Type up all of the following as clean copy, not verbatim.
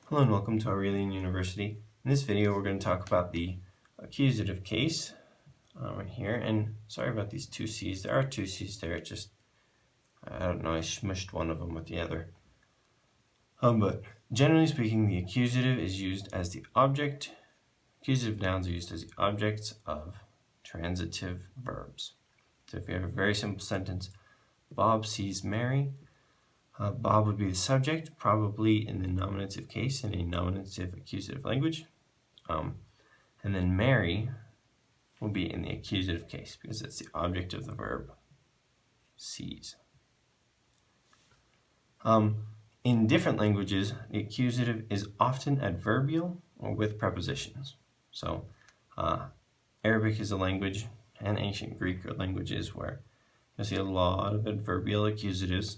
Hello and welcome to Aurelian University. In this video we're going to talk about the accusative case right here, and sorry about these two C's. There are two C's there, it just, I don't know, I smushed one of them with the other. But generally speaking, the accusative is used as the object. Accusative nouns are used as the objects of transitive verbs. So if you have a very simple sentence, Bob sees Mary, Bob would be the subject, probably in the nominative case in a nominative accusative language. And then Mary will be in the accusative case because it's the object of the verb sees. In different languages, the accusative is often adverbial or with prepositions. So Arabic is a language, and ancient Greek are languages where you'll see a lot of adverbial accusatives.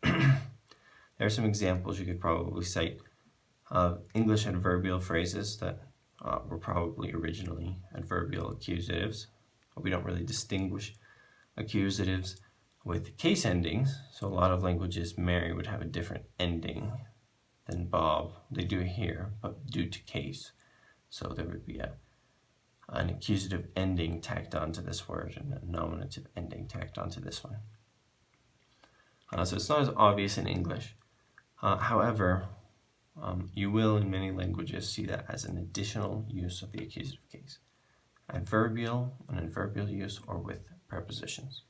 There are some examples you could probably cite of English adverbial phrases that were probably originally adverbial accusatives. We don't really distinguish accusatives with case endings, so a lot of languages, Mary would have a different ending than Bob. They do here, but due to case. So there would be an accusative ending tacked onto this word and a nominative ending tacked onto this one. So it's not as obvious in English. However, you will in many languages see that as an additional use of the accusative case. Adverbial, an adverbial use, or with prepositions.